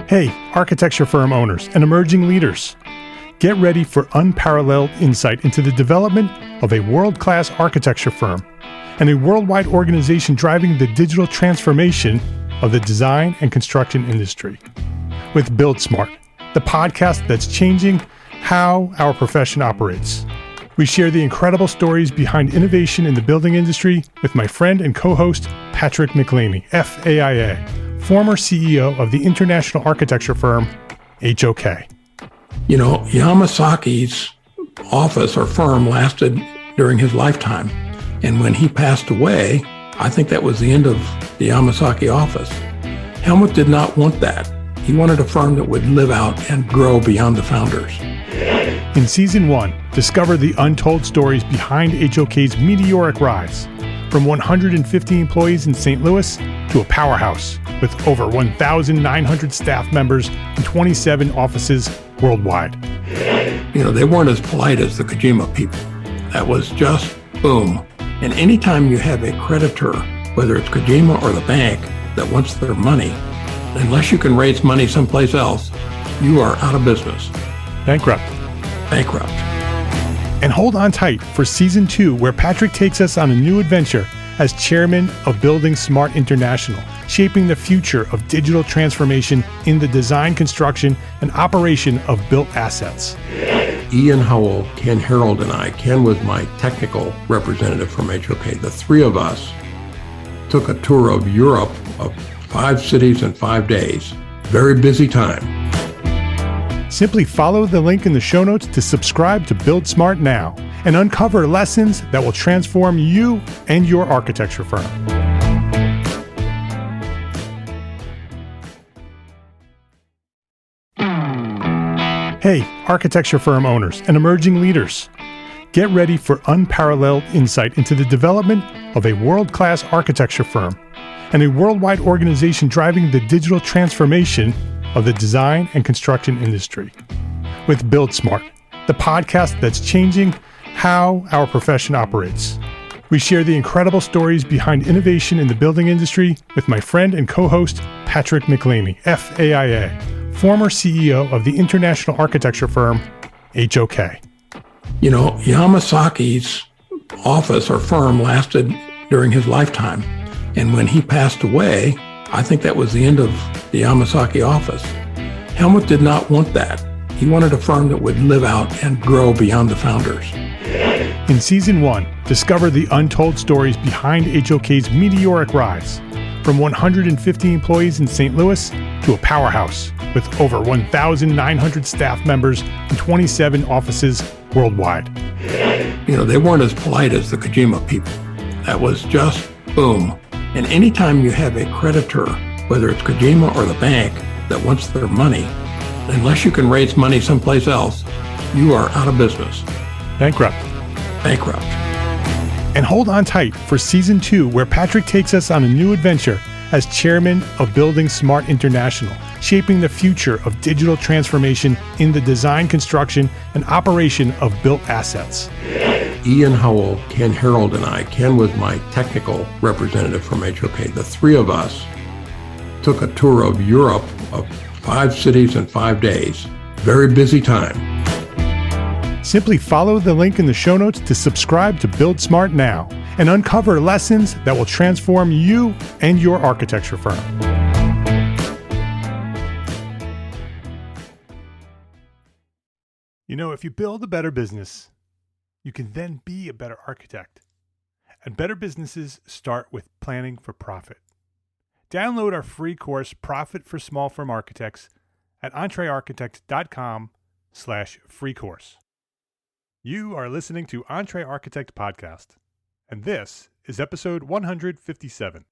Hey, architecture firm owners and emerging leaders. Get ready for unparalleled insight into the development of a world-class architecture firm and a worldwide organization driving the digital transformation of the design and construction industry. With Build Smart, the podcast that's changing how our profession operates. We share the incredible stories behind innovation in the building industry with my friend and co-host, Patrick McLeamy, FAIA, former CEO of the international architecture firm, HOK. You know, Yamasaki's office or firm lasted during his lifetime. And when he passed away, I think that was the end of the Yamasaki office. Helmut did not want that. He wanted a firm that would live out and grow beyond the founders. In Season 1, discover the untold stories behind HOK's meteoric rise, from 150 employees in St. Louis to a powerhouse with over 1,900 staff members and 27 offices worldwide. You know, they weren't as polite as the Kojima people. That was just boom. And anytime you have a creditor, whether it's Kojima or the bank, that wants their money, unless you can raise money someplace else, you are out of business. Bankrupt. And hold on tight for Season 2, where Patrick takes us on a new adventure as chairman of Building Smart International, shaping the future of digital transformation in the design, construction, and operation of built assets. Ian Howell, Ken Harold, and I, Ken was my technical representative from HOK. The three of us took a tour of Europe of 5 cities in 5 days. Very busy time. Simply follow the link in the show notes to subscribe to Build Smart now and uncover lessons that will transform you and your architecture firm. Hey, architecture firm owners and emerging leaders. Get ready for unparalleled insight into the development of a world-class architecture firm and a worldwide organization driving the digital transformation of the design and construction industry. With Build Smart, the podcast that's changing how our profession operates. We share the incredible stories behind innovation in the building industry with my friend and co-host, Patrick McLeamy, FAIA, former CEO of the international architecture firm, HOK. You know, Yamasaki's office or firm lasted during his lifetime. And when he passed away, I think that was the end of the Yamasaki office. Helmut did not want that. He wanted a firm that would live out and grow beyond the founders. In Season 1, discover the untold stories behind HOK's meteoric rise, from 150 employees in St. Louis to a powerhouse with over 1,900 staff members and 27 offices worldwide. You know, they weren't as polite as the Kojima people. That was just boom. And anytime you have a creditor, whether it's Kojima or the bank, that wants their money, unless you can raise money someplace else, you are out of business. Bankrupt. And hold on tight for Season 2, where Patrick takes us on a new adventure as chairman of Building Smart International, shaping the future of digital transformation in the design, construction, and operation of built assets. Ian Howell, Ken Harold, and I, Ken was my technical representative from HOK. The three of us took a tour of Europe of 5 cities in 5 days. Very busy time. Simply follow the link in the show notes to subscribe to Build Smart now and uncover lessons that will transform you and your architecture firm. You know, if you build a better business, you can then be a better architect. And better businesses start with planning for profit. Download our free course, Profit for Small Firm Architects, at entrearchitect.com/free course. You are listening to Entre Architect Podcast, and this is episode 157.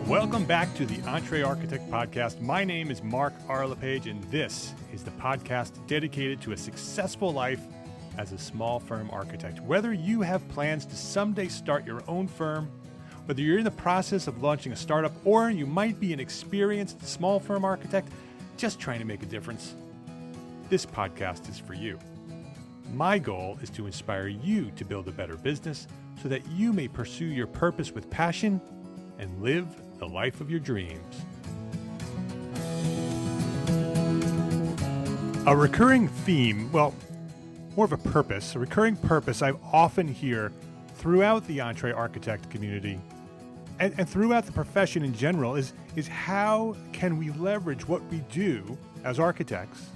Welcome back to the Entre Architect Podcast. My name is Mark R. LePage, and this is the podcast dedicated to a successful life as a small firm architect. Whether you have plans to someday start your own firm, whether you're in the process of launching a startup, or you might be an experienced small firm architect just trying to make a difference, this podcast is for you. My goal is to inspire you to build a better business so that you may pursue your purpose with passion and live the life of your dreams. A recurring theme, well, more of a purpose, a recurring purpose I often hear throughout the Entree Architect community and throughout the profession in general is how can we leverage what we do as architects?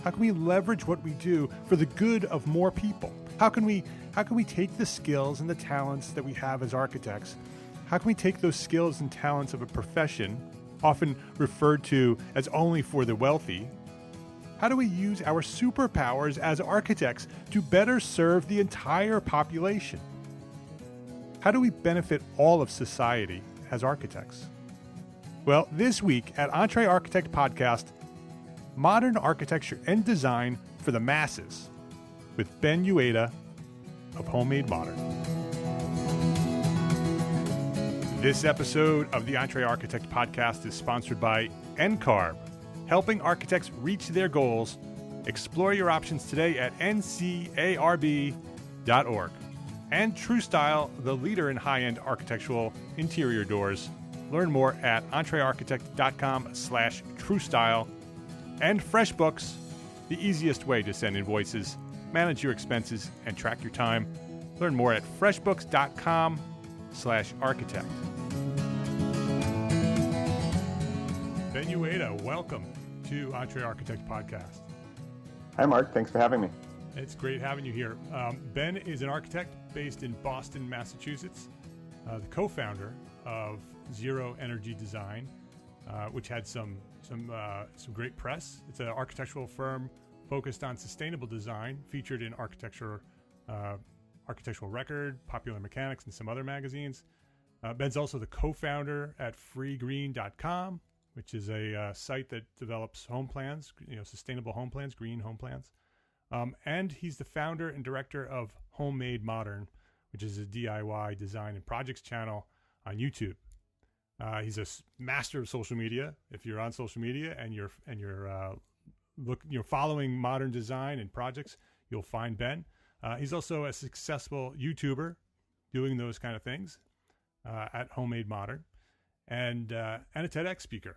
How can we leverage what we do for the good of more people? How can we take the skills and the talents that we have as architects? How can we take those skills and talents of a profession, often referred to as only for the wealthy? How do we use our superpowers as architects to better serve the entire population? How do we benefit all of society as architects? Well, this week at Entree Architect Podcast, Modern Architecture and Design for the Masses with Ben Uyeda of Homemade Modern. This episode of the Entree Architect Podcast is sponsored by NCARB, helping architects reach their goals. Explore your options today at ncarb.org. And TrueStyle, the leader in high-end architectural interior doors. Learn more at entrearchitect.com/TrueStyle. And FreshBooks, the easiest way to send invoices, manage your expenses, and track your time. Learn more at freshbooks.com/architect. Ben Uyeda, welcome to Entree Architect Podcast. Hi, Mark. Thanks for having me. It's great having you here. Ben is an architect based in Boston, Massachusetts, the co-founder of Zero Energy Design, which had some great press. It's an architectural firm focused on sustainable design, featured in Architectural Record, Popular Mechanics, and some other magazines. Ben's also the co-founder at freegreen.com, which is a site that develops home plans, sustainable home plans, green home plans. And he's the founder and director of Homemade Modern, which is a DIY design and projects channel on YouTube. He's a master of social media. If you're on social media and you're following modern design and projects, you'll find Ben. He's also a successful YouTuber doing those kind of things at Homemade Modern, and a TEDx speaker.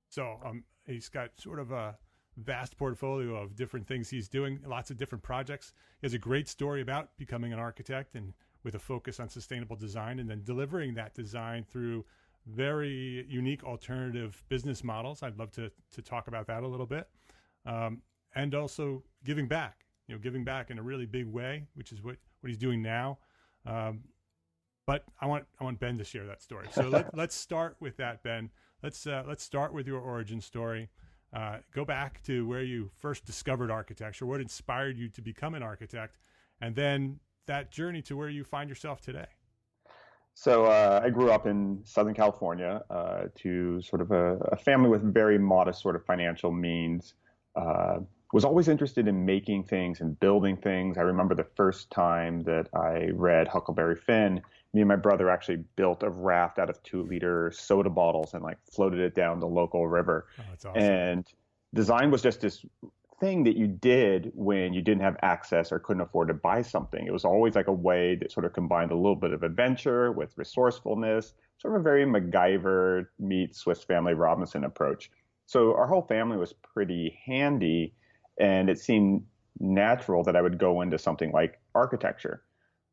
So he's got sort of a vast portfolio of different things he's doing, lots of different projects. He has a great story about becoming an architect and with a focus on sustainable design, and then delivering that design through very unique alternative business models. I'd love to talk about that a little bit. And also giving back in a really big way, which is what he's doing now. But I want Ben to share that story. So let's start with that, Ben. Let's start with your origin story. Go back to where you first discovered architecture, what inspired you to become an architect, and then that journey to where you find yourself today. So I grew up in Southern California to sort of a family with very modest sort of financial means. Was always interested in making things and building things. I remember the first time that I read Huckleberry Finn, me and my brother actually built a raft out of 2-liter soda bottles and floated it down the local river. Oh, that's awesome. And design was just this thing that you did when you didn't have access or couldn't afford to buy something. It was always like a way that sort of combined a little bit of adventure with resourcefulness, sort of a very MacGyver meets Swiss Family Robinson approach. So our whole family was pretty handy, and it seemed natural that I would go into something like architecture.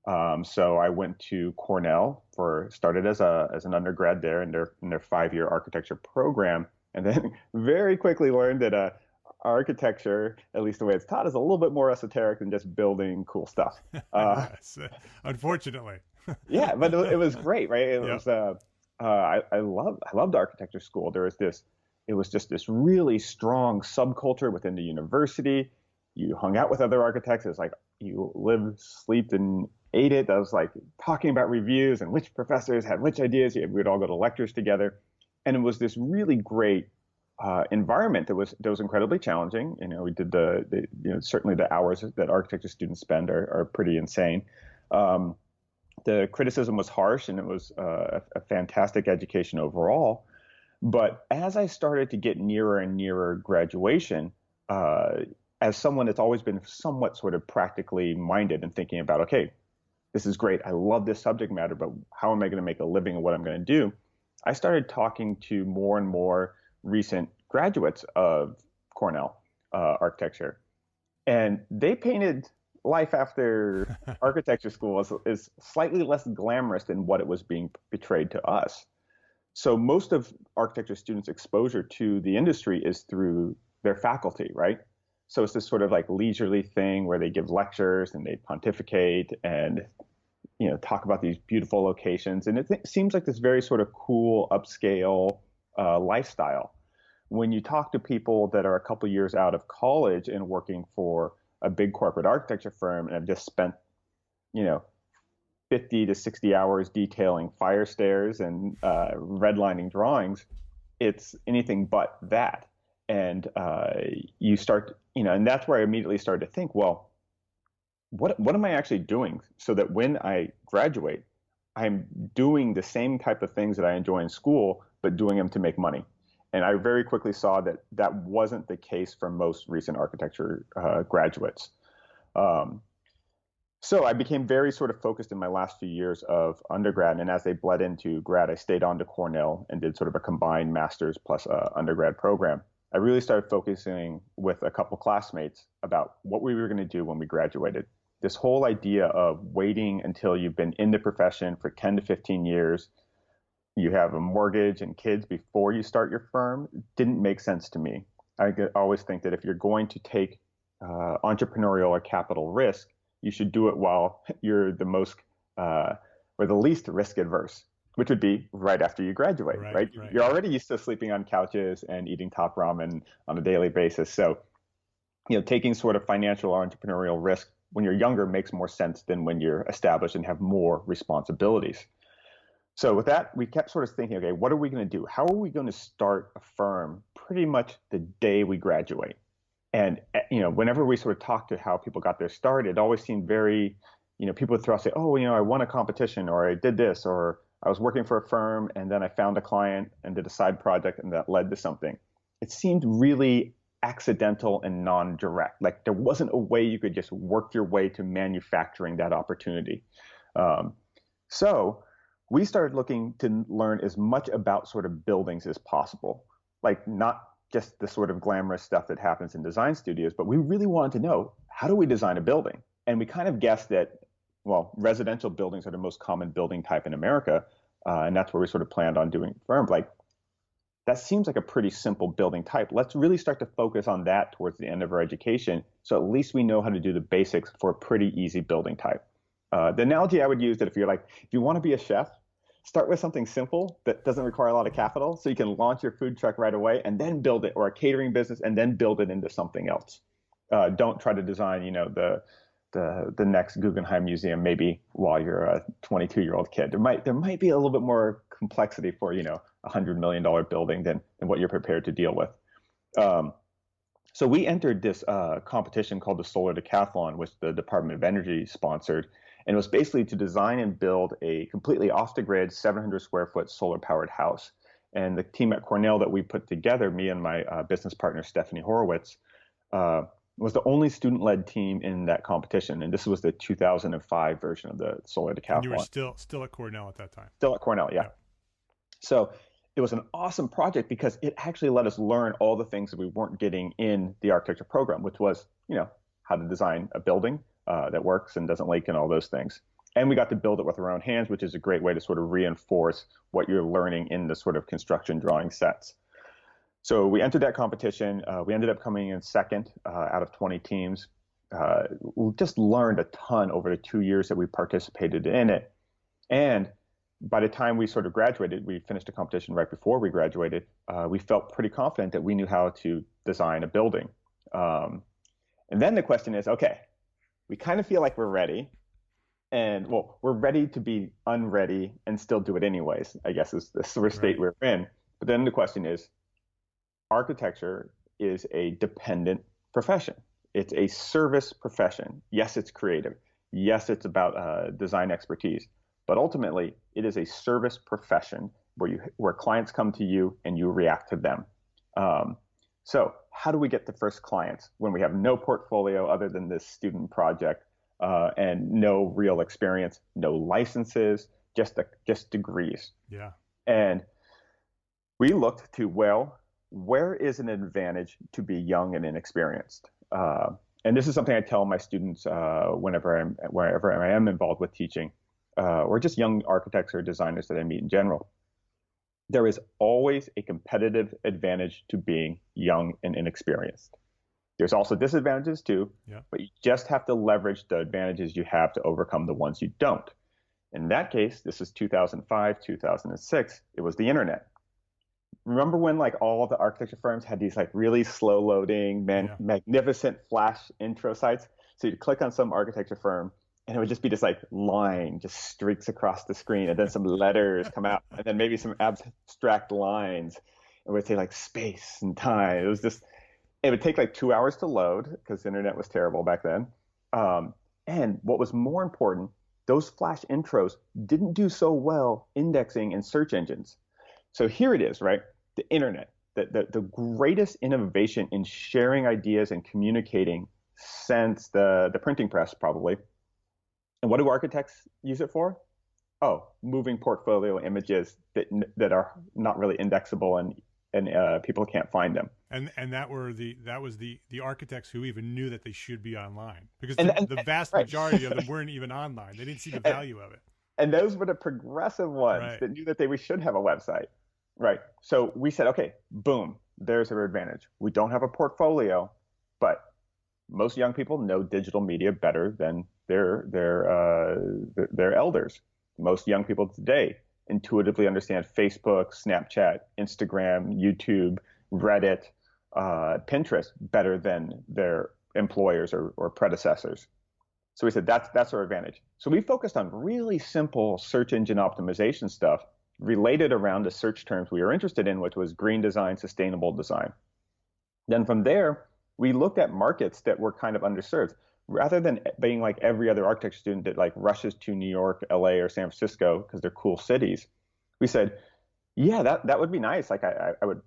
So I went to Cornell started as an undergrad there in their 5-year architecture program, and then very quickly learned that architecture, at least the way it's taught, is a little bit more esoteric than just building cool stuff. Yes, unfortunately. Yeah, but it was great, right? It was. I loved architecture school. It was just this really strong subculture within the university. You hung out with other architects. It was like you lived, slept, and ate it. I was like talking about reviews and which professors had which ideas. We'd all go to lectures together, and it was this really great environment that was incredibly challenging. We did certainly the hours that architecture students spend are pretty insane. The criticism was harsh, and it was a fantastic education overall. But as I started to get nearer and nearer graduation, as someone that's always been somewhat sort of practically minded and thinking about, okay, this is great, I love this subject matter, but how am I going to make a living and what I'm going to do? I started talking to more and more recent graduates of Cornell architecture, and they painted life after architecture school is slightly less glamorous than what it was being portrayed to us. So most of architecture students' exposure to the industry is through their faculty, right? So it's this sort of like leisurely thing where they give lectures and they pontificate and talk about these beautiful locations, and it seems like this very sort of cool upscale lifestyle. When you talk to people that are a couple years out of college and working for a big corporate architecture firm and have just spent, 50 to 60 hours detailing fire stairs and redlining drawings, it's anything but that. And you start, and that's where I immediately started to think, well, what am I actually doing so that when I graduate, I'm doing the same type of things that I enjoy in school, but doing them to make money. And I very quickly saw that that wasn't the case for most recent architecture graduates. So I became very sort of focused in my last few years of undergrad. And as they bled into grad, I stayed on to Cornell and did sort of a combined master's plus undergrad program. I really started focusing with a couple classmates about what we were going to do when we graduated. This whole idea of waiting until you've been in the profession for 10 to 15 years, you have a mortgage and kids before you start your firm didn't make sense to me. I always think that if you're going to take entrepreneurial or capital risk, you should do it while you're the most or the least risk adverse, which would be right after you graduate, right? You're already used to sleeping on couches and eating top ramen on a daily basis. So, taking sort of financial or entrepreneurial risk when you're younger makes more sense than when you're established and have more responsibilities. So with that, we kept sort of thinking, okay, what are we going to do? How are we going to start a firm pretty much the day we graduate? And, whenever we sort of talked to how people got their start, it always seemed very, people would throw out, say, oh, I won a competition, or I did this, or I was working for a firm and then I found a client and did a side project and that led to something. It seemed really accidental and non-direct. Like there wasn't a way you could just work your way to manufacturing that opportunity. So we started looking to learn as much about sort of buildings as possible, like not just the sort of glamorous stuff that happens in design studios, but we really wanted to know, how do we design a building? And we kind of guessed that, well, residential buildings are the most common building type in America. And that's where we sort of planned on doing firm. Like, that seems like a pretty simple building type. Let's really start to focus on that towards the end of our education. So at least we know how to do the basics for a pretty easy building type. The analogy I would use that if you want to be a chef, start with something simple that doesn't require a lot of capital so you can launch your food truck right away and then build it, or a catering business and then build it into something else. Don't try to design, the next Guggenheim Museum maybe while you're a 22-year-old kid. There might be a little bit more complexity for, $100 million building than what you're prepared to deal with. So we entered this competition called the Solar Decathlon, which the Department of Energy sponsored. And it was basically to design and build a completely off-the-grid 700 square foot solar-powered house. And the team at Cornell that we put together, me and my business partner, Stephanie Horowitz, was the only student-led team in that competition. And this was the 2005 version of the Solar Decathlon. And you were still at Cornell at that time? Still at Cornell, yeah. So it was an awesome project because it actually let us learn all the things that we weren't getting in the architecture program, which was, how to design a building that works and doesn't leak and all those things. And we got to build it with our own hands, which is a great way to sort of reinforce what you're learning in the sort of construction drawing sets. So we entered that competition. We ended up coming in second out of 20 teams. We just learned a ton over the 2 years that we participated in it. And by the time we sort of graduated, we finished the competition right before we graduated. We felt pretty confident that we knew how to design a building. And then the question is, okay, we kind of feel like we're ready. And well, we're ready to be unready and still do it anyways, I guess is the sort of state we're in. But then the question is, architecture is a dependent profession. It's a service profession. Yes, it's creative. Yes, it's about design expertise. But ultimately, it is a service profession where clients come to you and you react to them. So how do we get the first clients when we have no portfolio other than this student project and no real experience, no licenses, just degrees? Yeah. And we looked to, well, where is an advantage to be young and inexperienced? And this is something I tell my students wherever I am involved with teaching, or just young architects or designers that I meet in general. There is always a competitive advantage to being young and inexperienced. There's also disadvantages too, but you just have to leverage the advantages you have to overcome the ones you don't. In that case, this is 2005, 2006, it was the internet. Remember when like all the architecture firms had these like really slow loading, magnificent flash intro sites? So you'd click on some architecture firm and it would just be this like line just streaks across the screen, and then some letters come out, and then maybe some abstract lines. It would say like space and time. It would take like 2 hours to load because the internet was terrible back then. And what was more important, those flash intros didn't do so well indexing in search engines. So here it is, right? The internet, the greatest innovation in sharing ideas and communicating since the printing press, probably. And what do architects use it for? Oh, moving portfolio images that are not really indexable and people can't find them. And that was the architects who even knew that they should be online, because the vast majority of them weren't even online. They didn't see the value of it. And those were the progressive ones that knew that we should have a website. Right. So we said, okay, boom, there's our advantage. We don't have a portfolio, but most young people know digital media better than their elders. Most young people today intuitively understand Facebook, Snapchat, Instagram, YouTube, Reddit, Pinterest better than their employers or predecessors. So we said that's our advantage. So we focused on really simple search engine optimization stuff related around the search terms we were interested in, which was green design, sustainable design. Then from there, we looked at markets that were kind of underserved. Rather than being like every other architecture student that like rushes to New York, LA, or San Francisco because they're cool cities, we said, yeah, that would be nice. Like I would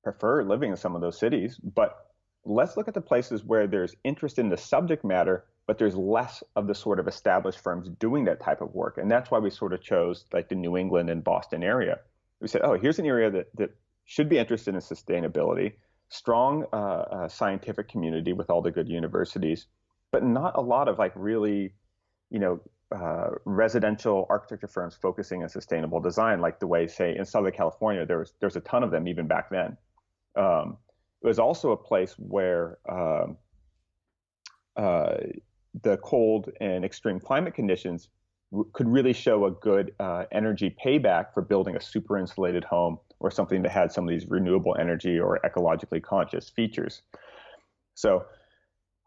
prefer living in some of those cities, but let's look at the places where there's interest in the subject matter, but there's less of the sort of established firms doing that type of work. And that's why we sort of chose like the New England and Boston area. We said, oh, here's an area that should be interested in sustainability, strong scientific community with all the good universities, but not a lot of like really, residential architecture firms focusing on sustainable design, like the way, say, in Southern California, there's a ton of them even back then. It was also a place where the cold and extreme climate conditions could really show a good energy payback for building a super insulated home or something that had some of these renewable energy or ecologically conscious features. So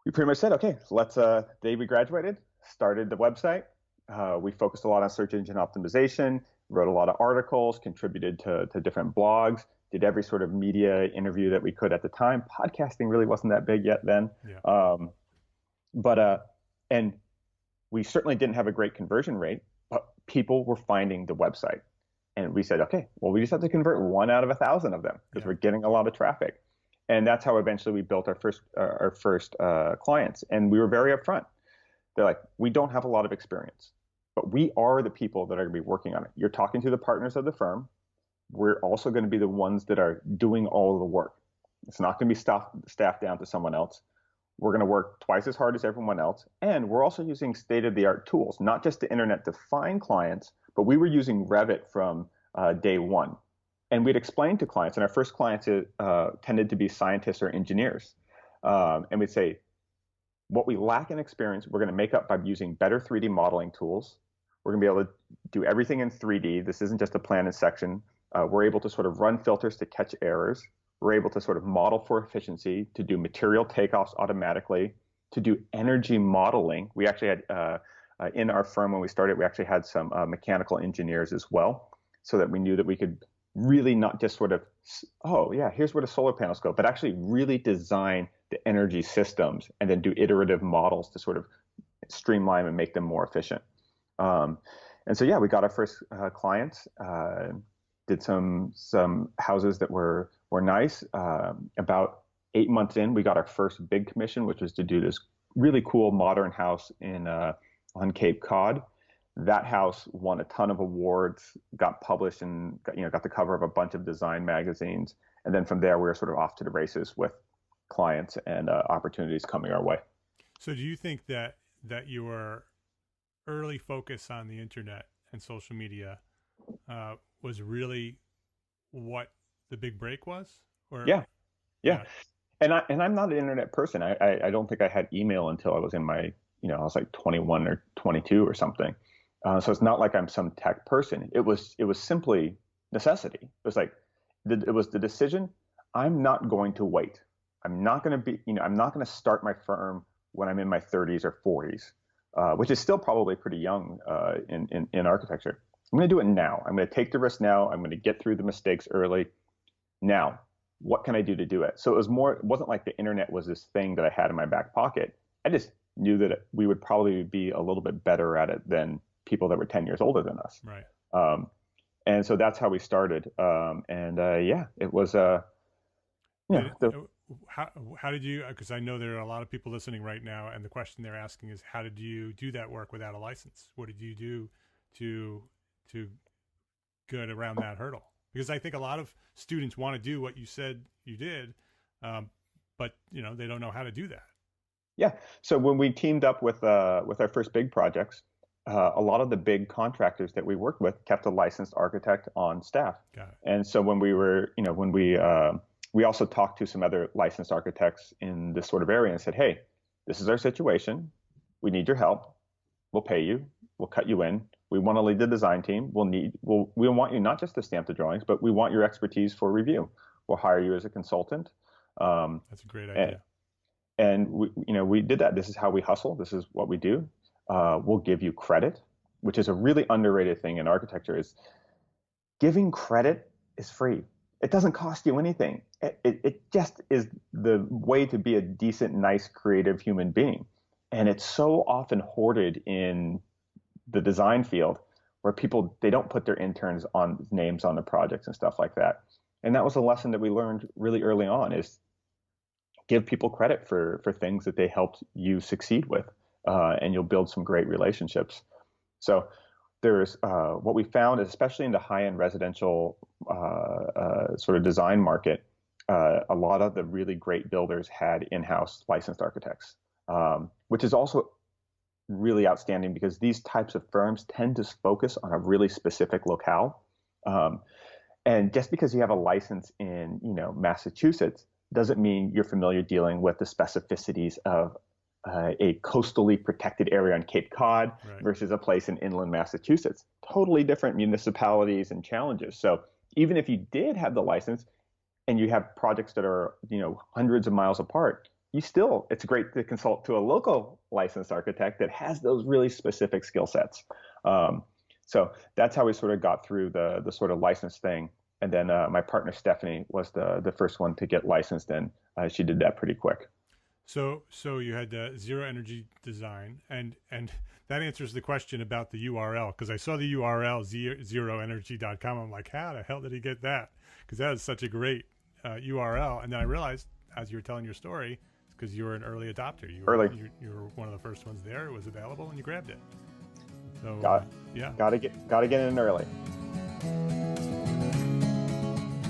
we pretty much said, okay, let's, the day we graduated, started the website. We focused a lot on search engine optimization, wrote a lot of articles, contributed to different blogs, did every sort of media interview that we could at the time. Podcasting really wasn't that big yet then. Yeah. And we certainly didn't have a great conversion rate, but people were finding the website. And we said, okay, well, we just have to convert 1 out of 1,000 of them because we're getting a lot of traffic. And that's how eventually we built our first clients. And we were very upfront. They're like, we don't have a lot of experience, but we are the people that are going to be working on it. You're talking to the partners of the firm. We're also going to be the ones that are doing all of the work. It's not going to be staffed down to someone else. We're going to work twice as hard as everyone else. And we're also using state-of-the-art tools, not just the internet to find clients, but we were using Revit from day one. And we'd explain to clients, and our first clients tended to be scientists or engineers. And we'd say, what we lack in experience, we're going to make up by using better 3D modeling tools. We're going to be able to do everything in 3D. This isn't just a plan and section. We're able to sort of run filters to catch errors. We're able to sort of model for efficiency, to do material takeoffs automatically, to do energy modeling. We actually had, in our firm when we started, we actually had some mechanical engineers as well, so that we knew that we could really not just sort of, oh yeah, here's where the solar panels go, but actually really design the energy systems and then do iterative models to sort of streamline and make them more efficient. And so, yeah, we got our first clients, did some houses that were nice. About 8 months in, we got our first big commission, which was to do this really cool modern house on Cape Cod. That house won a ton of awards, got published, and got the cover of a bunch of design magazines. And then from there, we were sort of off to the races with clients and opportunities coming our way. So do you think that your early focus on the internet and social media was really what the big break was? Or Yeah. And I'm not an internet person. I don't think I had email until I was in my, I was like 21 or 22 or something. So it's not like I'm some tech person. It was simply necessity. It was like, it was the decision. I'm not going to wait. I'm not going to start my firm when I'm in my 30s or 40s, which is still probably pretty young in architecture. I'm going to do it now. I'm going to take the risk now. I'm going to get through the mistakes early. Now, what can I do to do it? So it wasn't like the internet was this thing that I had in my back pocket. I just knew that we would probably be a little bit better at it than people that were 10 years older than us. Right. And so that's how we started. It was, how did you, because I know there are a lot of people listening right now, and the question they're asking is, how did you do that work without a license? What did you do to get around that hurdle? Because I think a lot of students want to do what you said you did, but they don't know how to do that. Yeah. So when we teamed up with our first big projects, a lot of the big contractors that we worked with kept a licensed architect on staff. Got it. And so when we also talked to some other licensed architects in this sort of area and said, hey, this is our situation. We need your help. We'll pay you. We'll cut you in. We want to lead the design team. We want you not just to stamp the drawings, but we want your expertise for review. We'll hire you as a consultant. That's a great idea. And we did that. This is how we hustle. This is what we do. We'll give you credit, which is a really underrated thing in architecture. Is giving credit is free. It doesn't cost you anything. It just is the way to be a decent, nice, creative human being. And it's so often hoarded in the design field where people, they don't put their interns on names on the projects and stuff like that. And that was a lesson that we learned really early on, is give people credit for things that they helped you succeed with, and you'll build some great relationships. So there's what we found, especially in the high-end residential sort of design market, a lot of the really great builders had in-house licensed architects, which is also really outstanding because these types of firms tend to focus on a really specific locale. And just because you have a license in, Massachusetts doesn't mean you're familiar dealing with the specificities of a coastally protected area on Cape Cod versus a place in inland Massachusetts. Totally different municipalities and challenges. So even if you did have the license and you have projects that are, hundreds of miles apart, it's great to consult to a local licensed architect that has those really specific skill sets. So that's how we sort of got through the sort of license thing. And then my partner, Stephanie, was the first one to get licensed, and she did that pretty quick. So you had zero energy design, and that answers the question about the URL, because I saw the URL zeroenergy.com. I'm like, how the hell did he get that? Because that is such a great URL. And then I realized, as you were telling your story, it's because you were an early adopter. You were one of the first ones there. It was available, and you grabbed it. So gotta get in early.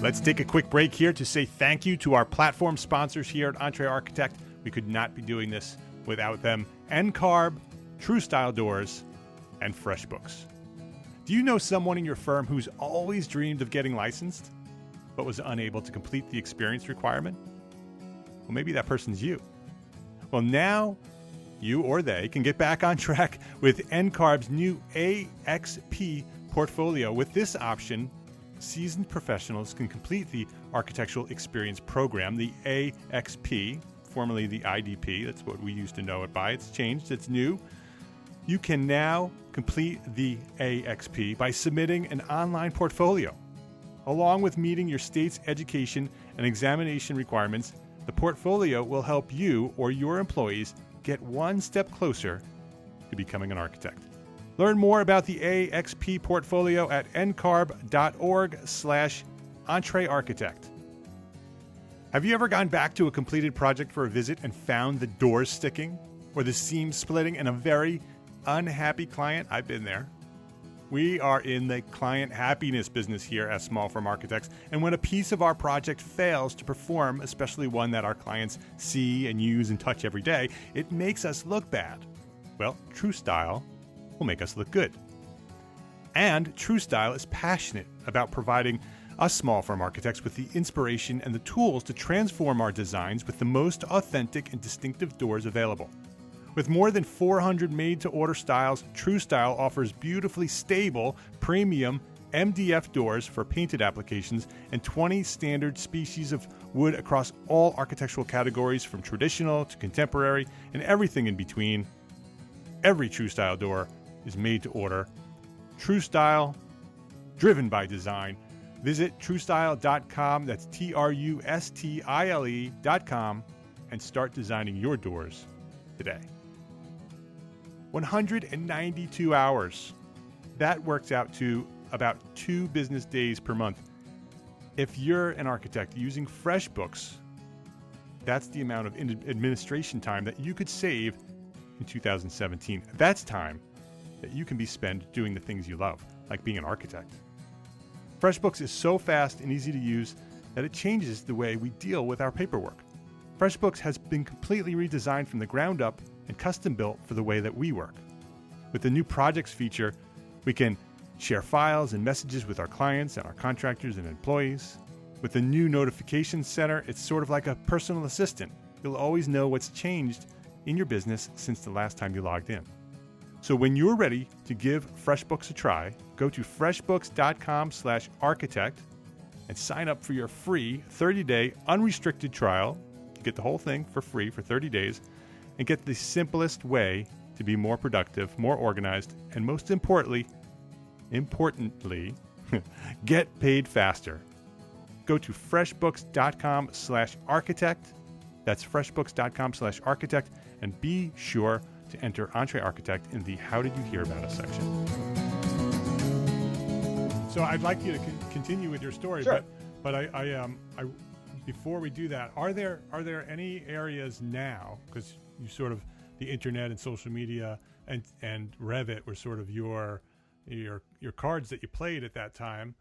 Let's take a quick break here to say thank you to our platform sponsors here at Entre Architect. We could not be doing this without them. NCARB, True Style Doors, and FreshBooks. Do you know someone in your firm who's always dreamed of getting licensed, but was unable to complete the experience requirement? Well, maybe that person's you. Well, now you or they can get back on track with NCARB's new AXP portfolio. With this option, seasoned professionals can complete the Architectural Experience Program, the AXP, formerly the IDP. That's what we used to know it by. It's changed. It's new. You can now complete the AXP by submitting an online portfolio. Along with meeting your state's education and examination requirements, the portfolio will help you or your employees get one step closer to becoming an architect. Learn more about the AXP portfolio at ncarb.org/entrearchitect. Have you ever gone back to a completed project for a visit and found the doors sticking or the seams splitting and a very unhappy client? I've been there. We are in the client happiness business here at Small Firm Architects, and when a piece of our project fails to perform, especially one that our clients see and use and touch every day, it makes us look bad. Well, True Style will make us look good. And True Style is passionate about providing us small firm architects with the inspiration and the tools to transform our designs with the most authentic and distinctive doors available. With more than 400 made-to-order styles, True Style offers beautifully stable, premium MDF doors for painted applications and 20 standard species of wood across all architectural categories from traditional to contemporary and everything in between. Every True Style door is made to order. True Style, driven by design. Visit truestyle.com, that's TRUSTILE.com, and start designing your doors today. 192 hours. That works out to about 2 business days per month. If you're an architect using FreshBooks, that's the amount of administration time that you could save in 2017. That's time that you can be spent doing the things you love, like being an architect. FreshBooks is so fast and easy to use that it changes the way we deal with our paperwork. FreshBooks has been completely redesigned from the ground up and custom built for the way that we work. With the new projects feature, we can share files and messages with our clients and our contractors and employees. With the new notification center, it's sort of like a personal assistant. You'll always know what's changed in your business since the last time you logged in. So when you're ready to give FreshBooks a try, go to freshbooks.com/architect and sign up for your free 30-day unrestricted trial. You get the whole thing for free for 30 days and get the simplest way to be more productive, more organized, and most importantly, get paid faster. Go to freshbooks.com/architect. That's freshbooks.com/architect, and be sure to enter EntreArchitect in the How Did You Hear About Us section. So I'd like you to continue with your story, sure. but I before we do that, are there any areas now, because you sort of the internet and social media and Revit were sort of your cards that you played at that time.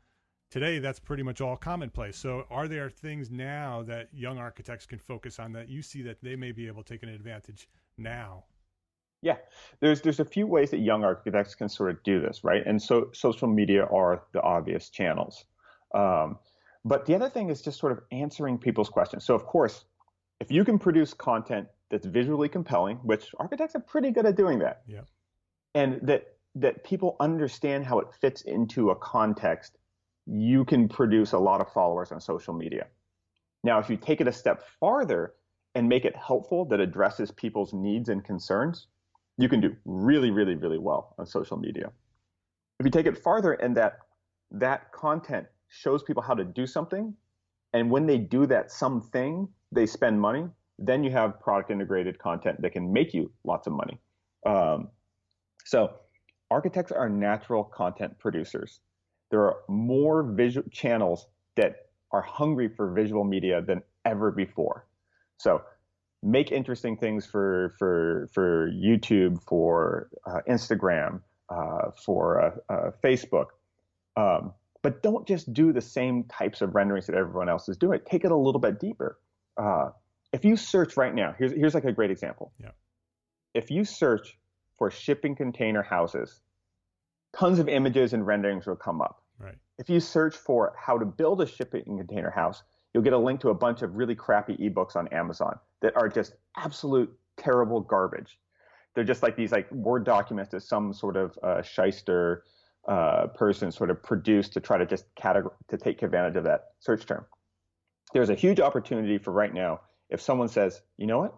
Today, that's pretty much all commonplace. So are there things now that young architects can focus on that you see that they may be able to take an advantage now? Yeah, there's a few ways that young architects can sort of do this, right? And so social media are the obvious channels. But the other thing is just sort of answering people's questions. So of course, if you can produce content that's visually compelling, which architects are pretty good at doing that, yeah, and that people understand how it fits into a context, you can produce a lot of followers on social media. Now, if you take it a step farther and make it helpful that addresses people's needs and concerns, you can do really, really, really well on social media. If you take it farther and that content shows people how to do something, and when they do that something, they spend money, then you have product integrated content that can make you lots of money. So architects are natural content producers. There are more visual channels that are hungry for visual media than ever before. So make interesting things for YouTube, for Instagram, for Facebook. But don't just do the same types of renderings that everyone else is doing. Take it a little bit deeper. If you search right now, here's like a great example. Yeah. If you search for shipping container houses, tons of images and renderings will come up. Right. If you search for how to build a shipping container house, you'll get a link to a bunch of really crappy ebooks on Amazon that are just absolute terrible garbage. They're just like these like Word documents that some sort of shyster person sort of produced to try to just to take advantage of that search term. There's a huge opportunity for right now. If someone says, you know what,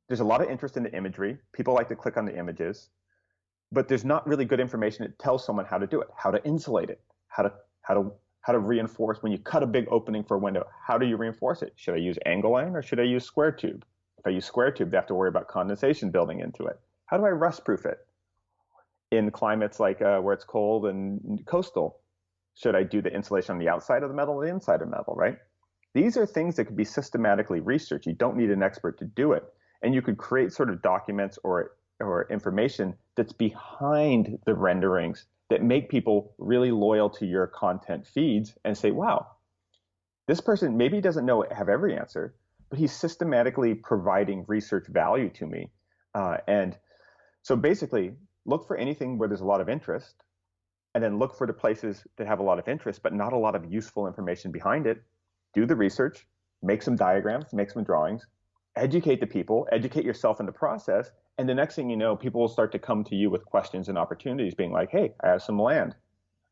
there's a lot of interest in the imagery. People like to click on the images, but there's not really good information that tells someone how to do it, how to insulate it, how to reinforce. When you cut a big opening for a window, how do you reinforce it? Should I use angle iron or should I use square tube? If I use square tube, they have to worry about condensation building into it. How do I rust proof it? In climates like where it's cold and coastal, should I do the insulation on the outside of the metal or the inside of the metal, right? These are things that could be systematically researched. You don't need an expert to do it. And you could create sort of documents or information that's behind the renderings that make people really loyal to your content feeds and say, wow, this person maybe doesn't have every answer, but he's systematically providing research value to me. And so basically, look for anything where there's a lot of interest, and then look for the places that have a lot of interest, but not a lot of useful information behind it. Do the research, make some diagrams, make some drawings, educate the people, educate yourself in the process. And the next thing you know, people will start to come to you with questions and opportunities being like, hey, I have some land.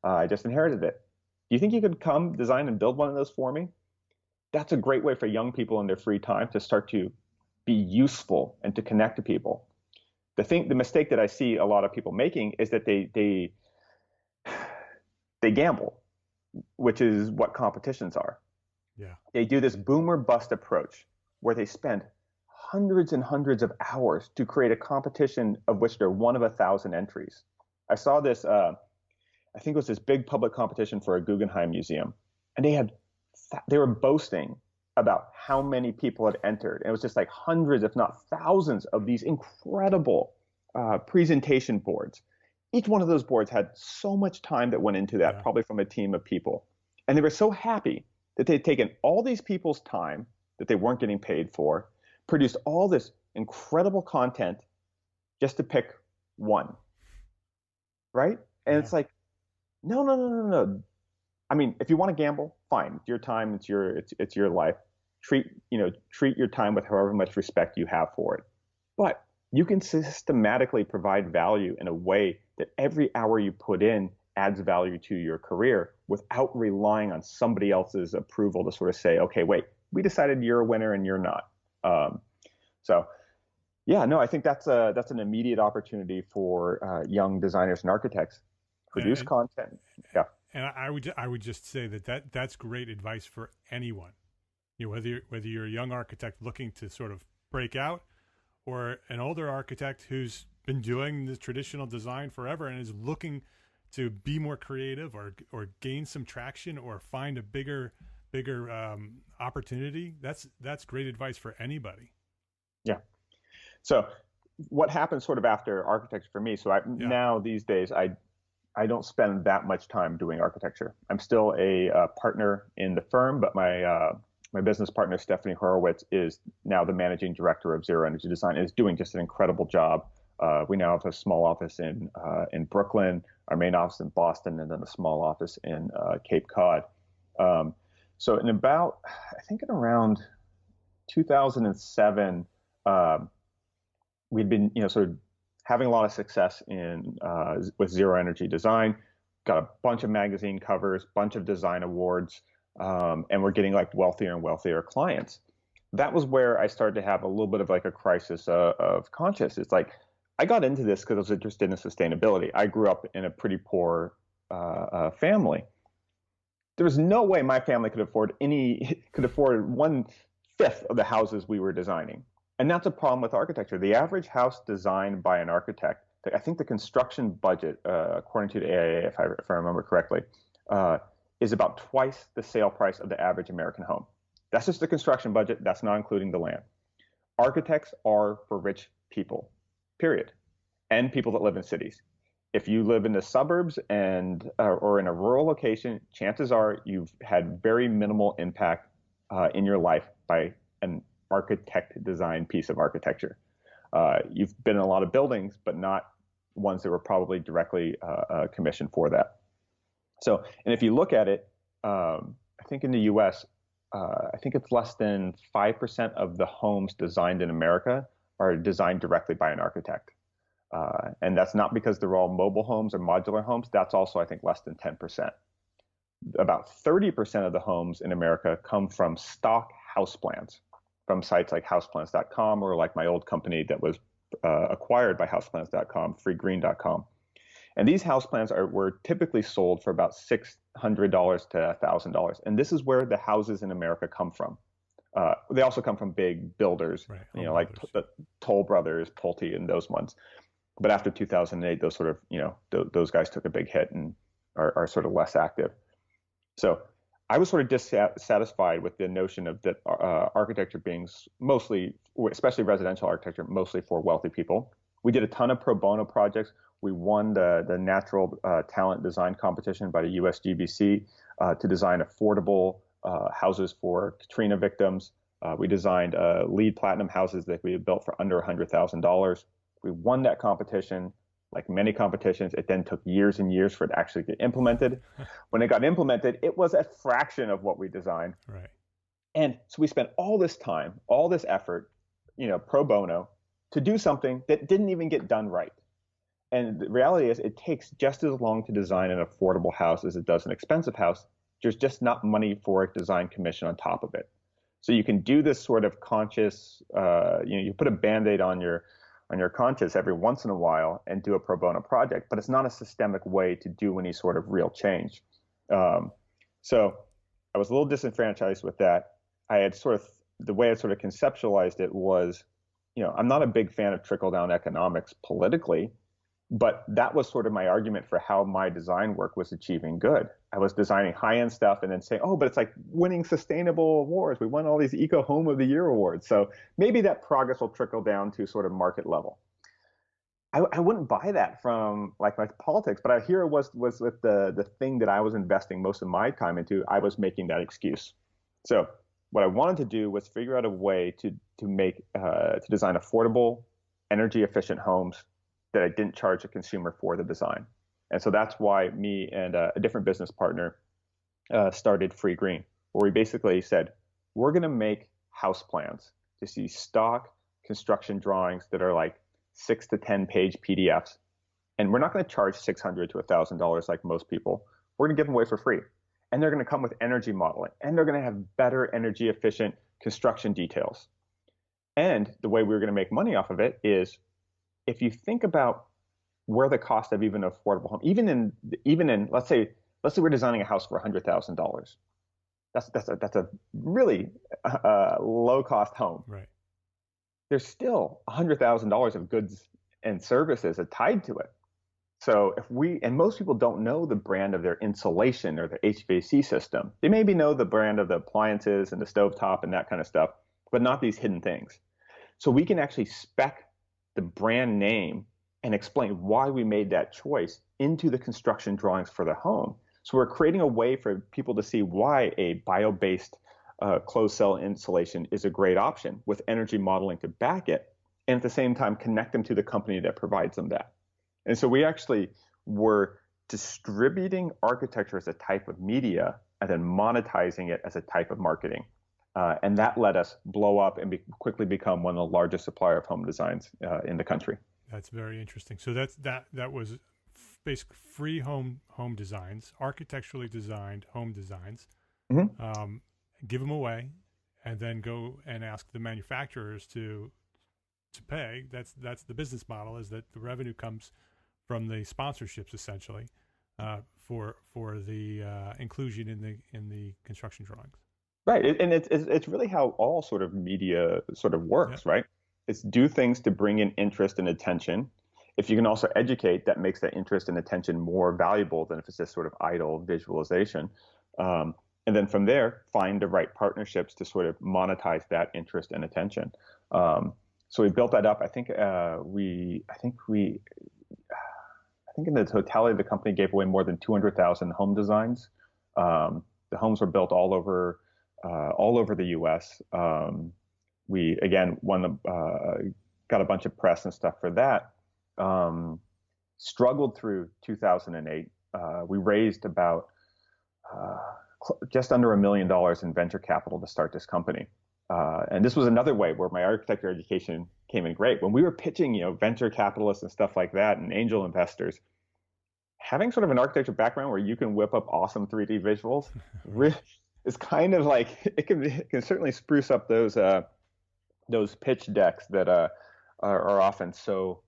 I just inherited it. Do you think you could come design and build one of those for me? That's a great way for young people in their free time to start to be useful and to connect to people. The mistake that I see a lot of people making is that they gamble, which is what competitions are. Yeah. They do this boom or bust approach where they spend hundreds and hundreds of hours to create a competition of which they're one of 1,000 entries. I saw this, I think it was this big public competition for a Guggenheim museum, and they were boasting about how many people had entered. And it was just like hundreds, if not thousands, of these incredible presentation boards. Each one of those boards had so much time that went into that, probably from a team of people. And they were so happy that they'd taken all these people's time that they weren't getting paid for, produced all this incredible content just to pick one. Right? And it's like, no. I mean, if you want to gamble, fine. It's your time, it's your life. Treat your time with however much respect you have for it. But you can systematically provide value in a way that every hour you put in adds value to your career without relying on somebody else's approval to sort of say, okay, wait, we decided you're a winner and you're not. I think that's an immediate opportunity for young designers and architects. Produce content. Yeah. And I would just say that's great advice for anyone. Whether you're a young architect looking to sort of break out, or an older architect who's been doing the traditional design forever and is looking to be more creative or gain some traction or find a bigger opportunity. That's great advice for anybody. Yeah. So what happens sort of after architecture for me? So now these days I don't spend that much time doing architecture. I'm still a partner in the firm, but my business partner, Stephanie Horowitz, is now the managing director of Zero Energy Design, and is doing just an incredible job. We now have a small office in Brooklyn, our main office in Boston, and then a small office in Cape Cod. So in around 2007, we'd been sort of having a lot of success with Zero Energy Design. Got a bunch of magazine covers, bunch of design awards. And we're getting like wealthier and wealthier clients. That was where I started to have a little bit of like a crisis of conscience. It's like, I got into this because I was interested in sustainability. I grew up in a pretty poor family. There was no way my family could afford 1/5 of the houses we were designing. And that's a problem with architecture. The average house designed by an architect, I think the construction budget, according to the AIA, if I remember correctly, is about twice the sale price of the average American home. That's just the construction budget. That's not including the land. Architects are for rich people, period, and people that live in cities. If you live in the suburbs or in a rural location, chances are you've had very minimal impact in your life by an architect designed piece of architecture. You've been in a lot of buildings, but not ones that were probably directly commissioned for that. So, and if you look at it, I think in the U.S., I think it's less than 5% of the homes designed in America are designed directly by an architect. And that's not because they're all mobile homes or modular homes. That's also, I think, less than 10%. About 30% of the homes in America come from stock house plans from sites like houseplans.com, or like my old company that was acquired by houseplans.com, freegreen.com. And these house plans were typically sold for about $600 to $1,000. And this is where the houses in America come from. They also come from big builders, right, like Toll Brothers, Pulte, and those ones. But after 2008, those sort of, those guys took a big hit and are sort of less active. So I was sort of dissatisfied with the notion of that architecture being mostly, especially residential architecture, mostly for wealthy people. We did a ton of pro bono projects We won the Natural Talent Design Competition by the USGBC to design affordable houses for Katrina victims. We designed LEED Platinum houses that we had built for under $100,000. We won that competition. Like many competitions, it then took years and years for it to actually get implemented. When it got implemented, it was a fraction of what we designed. Right. And so we spent all this time, all this effort, pro bono, to do something that didn't even get done right. And the reality is, it takes just as long to design an affordable house as it does an expensive house. There's just not money for a design commission on top of it. So you can do this sort of conscious, you put a Band-Aid on your conscience every once in a while and do a pro bono project, but it's not a systemic way to do any sort of real change. So I was a little disenfranchised with that. I had the way I sort of conceptualized it was, I'm not a big fan of trickle-down economics politically, but that was sort of my argument for how my design work was achieving good. I was designing high-end stuff and then saying, oh, but it's like winning sustainable awards. We won all these Eco Home of the Year awards. So maybe that progress will trickle down to sort of market level. I wouldn't buy that from like my politics, but here it was with the thing that I was investing most of my time into. I was making that excuse. So what I wanted to do was figure out a way to design affordable, energy efficient homes that I didn't charge a consumer for the design. And so that's why me and a different business partner started Free Green, where we basically said, we're going to make house plans, just these stock construction drawings that are like 6 to 10 page PDFs. And we're not going to charge $600 to $1,000 like most people. We're going to give them away for free. And they're going to come with energy modeling, and they're going to have better energy efficient construction details. And the way we're going to make money off of it is, if you think about where the cost of even an affordable home, even in let's say we're designing a house for $100,000, that's a really low cost home. Right. There's still $100,000 of goods and services tied to it. So and most people don't know the brand of their insulation or their HVAC system. They maybe know the brand of the appliances and the stovetop and that kind of stuff, but not these hidden things. So we can actually spec the brand name and explain why we made that choice into the construction drawings for the home. So we're creating a way for people to see why a bio-based closed cell insulation is a great option with energy modeling to back it, and at the same time connect them to the company that provides them that. And so we actually were distributing architecture as a type of media and then monetizing it as a type of marketing. And that let us blow up and quickly become one of the largest supplier of home designs in the country. That's very interesting. So that was basically free home designs, architecturally designed home designs. Mm-hmm. Give them away, and then go and ask the manufacturers to pay. That's the business model, is that the revenue comes from the sponsorships essentially for the inclusion in the construction drawings. Right, and it's really how all sort of media sort of works, yeah. Right? It's do things to bring in interest and attention. If you can also educate, that makes that interest and attention more valuable than if it's just sort of idle visualization. And then from there, find the right partnerships to sort of monetize that interest and attention. So we built that up. I think in the totality of the company gave away more than 200,000 home designs. The homes were built all over the U.S. We again got a bunch of press and stuff for that. Struggled through 2008. We raised about just under $1 million in venture capital to start this company. And this was another way where my architecture education came in great. When we were pitching, venture capitalists and stuff like that and angel investors, having sort of an architecture background where you can whip up awesome 3D visuals is kind of like, it can certainly spruce up those pitch decks that are often so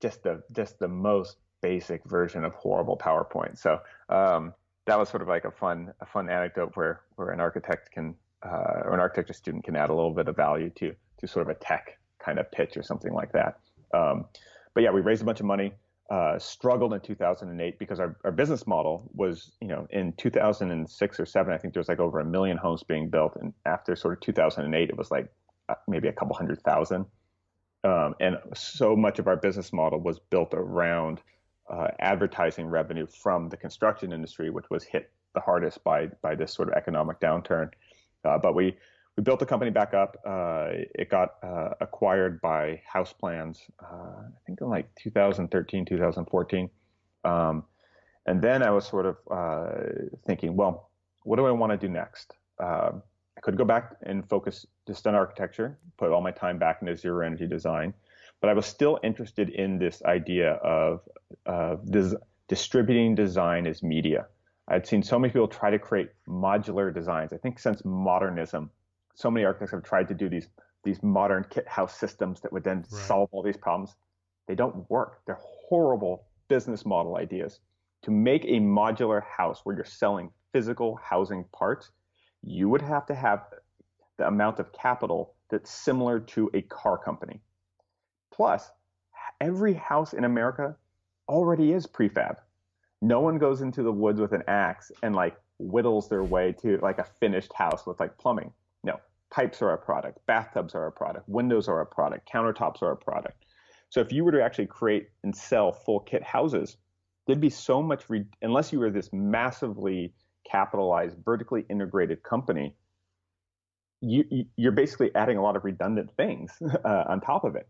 just the most basic version of horrible PowerPoint. So that was sort of like a fun anecdote where an architect can or an architecture student can add a little bit of value to sort of a tech kind of pitch or something like that. But yeah, we raised a bunch of money, struggled in 2008 because our business model was, in 2006 or 7, I think there was like over 1 million homes being built. And after sort of 2008, it was like maybe a couple 100,000. And so much of our business model was built around advertising revenue from the construction industry, which was hit the hardest by this sort of economic downturn. But we built the company back up. It got acquired by House Plans, I think in like 2013, 2014. And then I was sort of thinking, well, what do I want to do next? I could go back and focus just on architecture, put all my time back into zero energy design, but I was still interested in this idea of distributing design as media. I'd seen so many people try to create modular designs. I think since modernism, so many architects have tried to do these modern kit house systems that would then solve all these problems. They don't work. They're horrible business model ideas. To make a modular house where you're selling physical housing parts, you would have to have the amount of capital that's similar to a car company. Plus, every house in America already is prefab. No one goes into the woods with an axe and like whittles their way to like a finished house with like plumbing. No, pipes are a product, bathtubs are a product, windows are a product, countertops are a product. So if you were to actually create and sell full kit houses, there'd be so much, unless you were this massively capitalized, vertically integrated company, you're basically adding a lot of redundant things on top of it.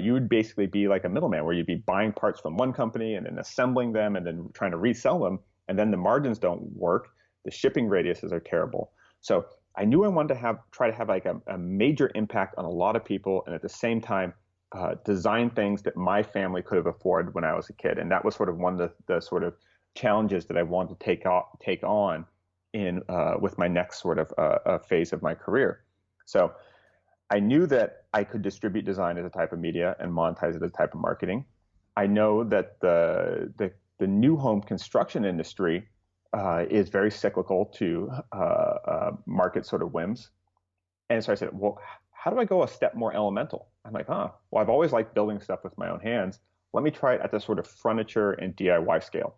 You would basically be like a middleman where you'd be buying parts from one company and then assembling them and then trying to resell them. And then the margins don't work. The shipping radiuses are terrible. So I knew I wanted to try to have like a major impact on a lot of people. And at the same time, design things that my family could have afforded when I was a kid. And that was sort of one of the sort of challenges that I wanted to take on in with my next sort of phase of my career. So I knew that I could distribute design as a type of media and monetize it as a type of marketing. I know that the new home construction industry is very cyclical to market sort of whims. And so I said, well, how do I go a step more elemental? I'm like, well, I've always liked building stuff with my own hands. Let me try it at the sort of furniture and DIY scale.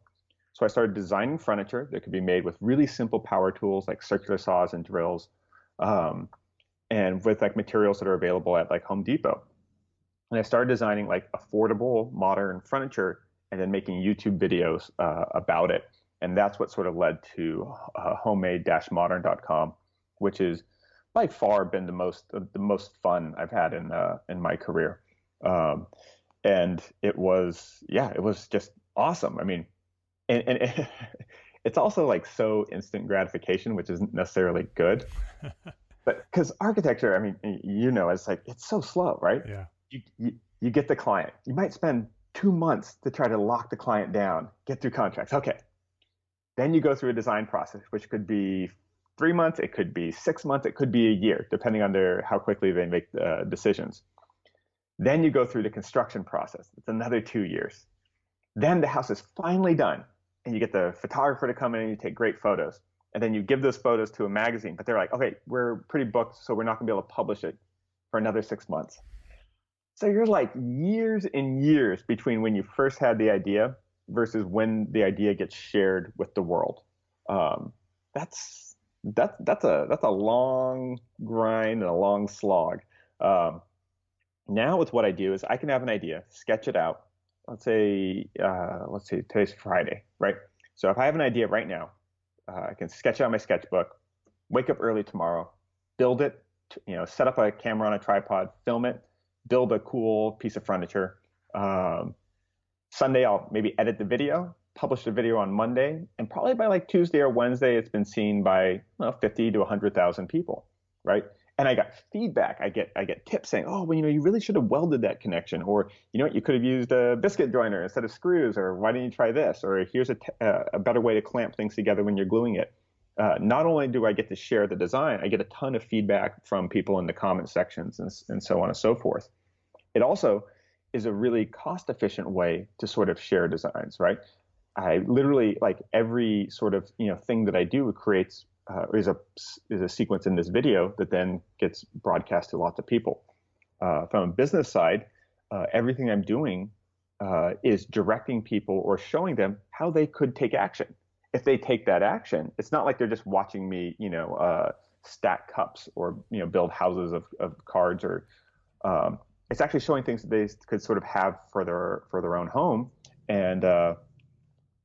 So I started designing furniture that could be made with really simple power tools like circular saws and drills, and with like materials that are available at like Home Depot. And I started designing like affordable modern furniture and then making YouTube videos about it. And that's what sort of led to homemade-modern.com, which is by far been the most fun I've had in my career. And it was just awesome. I mean, and it's also like so instant gratification, which isn't necessarily good. But because architecture, I mean, it's like, it's so slow, right? Yeah. You get the client. You might spend 2 months to try to lock the client down, get through contracts. Okay. Then you go through a design process, which could be 3 months, it could be 6 months, it could be a year, depending on how quickly they make decisions. Then you go through the construction process. It's another 2 years. Then the house is finally done, and you get the photographer to come in and you take great photos. And then you give those photos to a magazine, but they're like, okay, we're pretty booked, so we're not going to be able to publish it for another 6 months. So you're like years and years between when you first had the idea versus when the idea gets shared with the world. That's a long grind and a long slog. Now with what I do is I can have an idea, sketch it out. Let's say today's Friday, right? So if I have an idea right now, I can sketch out my sketchbook, wake up early tomorrow, build it, set up a camera on a tripod, film it, build a cool piece of furniture. Sunday, I'll maybe edit the video, publish the video on Monday, and probably by like Tuesday or Wednesday, it's been seen by 50 to 100,000 people, right? And I got feedback. I get tips saying, oh, well, you really should have welded that connection, or you could have used a biscuit joiner instead of screws, or why didn't you try this, or here's a better way to clamp things together when you're gluing it. Not only do I get to share the design, I get a ton of feedback from people in the comment sections and so on and so forth. It also is a really cost-efficient way to sort of share designs, right? I literally, like, every sort of thing that I do creates is a sequence in this video that then gets broadcast to lots of people. From a business side, everything I'm doing is directing people or showing them how they could take action. If they take that action, it's not like they're just watching me, stack cups or build houses of cards, or it's actually showing things that they could sort of have for their own home. And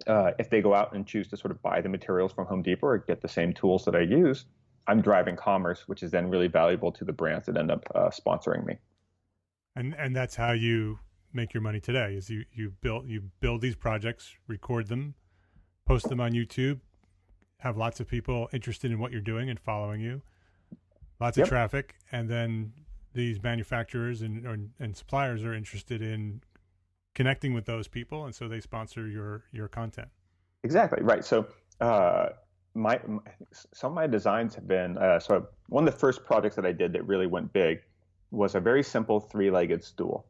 if they go out and choose to sort of buy the materials from Home Depot or get the same tools that I use, I'm driving commerce, which is then really valuable to the brands that end up sponsoring me. And that's how you make your money today, is you build these projects, record them, post them on YouTube, have lots of people interested in what you're doing and following you, lots of traffic, and then these manufacturers and suppliers are interested in connecting with those people, and so they sponsor your content. Exactly right. So some of my designs have been so one of the first projects that I did that really went big was a very simple 3-legged stool,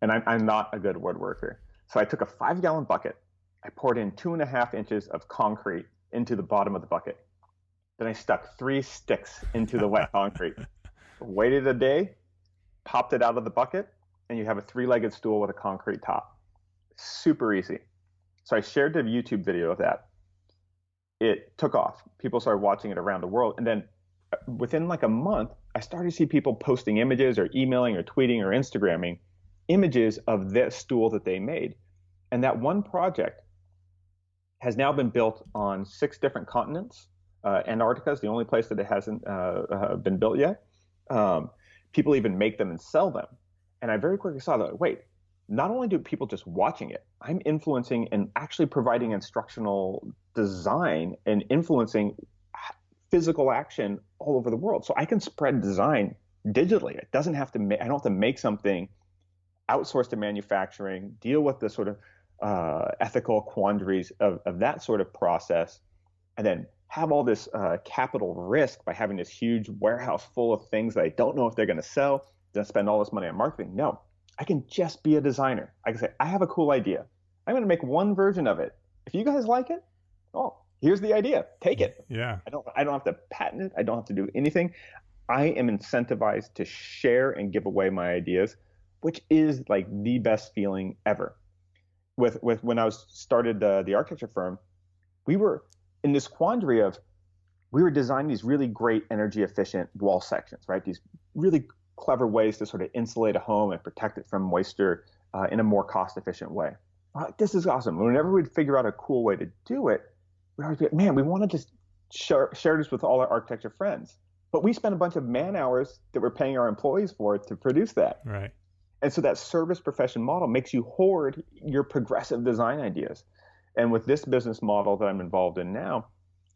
and I'm not a good woodworker, so I took a 5-gallon bucket, I poured in 2.5 inches of concrete into the bottom of the bucket, then I stuck 3 sticks into the wet concrete, waited a day, popped it out of the bucket, and you have a 3-legged stool with a concrete top. Super easy. So I shared the YouTube video of that. It took off. People started watching it around the world. And then within like a month, I started to see people posting images or emailing or tweeting or Instagramming images of this stool that they made. And that one project has now been built on 6 different continents. Antarctica is the only place that it hasn't been built yet. People even make them and sell them. And I very quickly saw that, wait, not only do people just watching it, I'm influencing and actually providing instructional design and influencing physical action all over the world. So I can spread design digitally. It doesn't have to I don't have to make something, outsource to manufacturing, deal with the sort of ethical quandaries of that sort of process, and then have all this capital risk by having this huge warehouse full of things that I don't know if they're going to sell, then spend all this money on marketing. No, I can just be a designer. I can say, I have a cool idea. I'm going to make one version of it. If you guys like it, oh, here's the idea. Take it. Yeah. I don't have to patent it. I don't have to do anything. I am incentivized to share and give away my ideas, which is like the best feeling ever. With when I started the architecture firm, we were in this quandary of we were designing these really great energy efficient wall sections, right? These really clever ways to sort of insulate a home and protect it from moisture in a more cost efficient way. This is awesome. Whenever we'd figure out a cool way to do it, we'd always be like, man, we want to just share this with all our architecture friends. But we spent a bunch of man hours that we're paying our employees for to produce that. Right. And so that service profession model makes you hoard your progressive design ideas. And with this business model that I'm involved in now,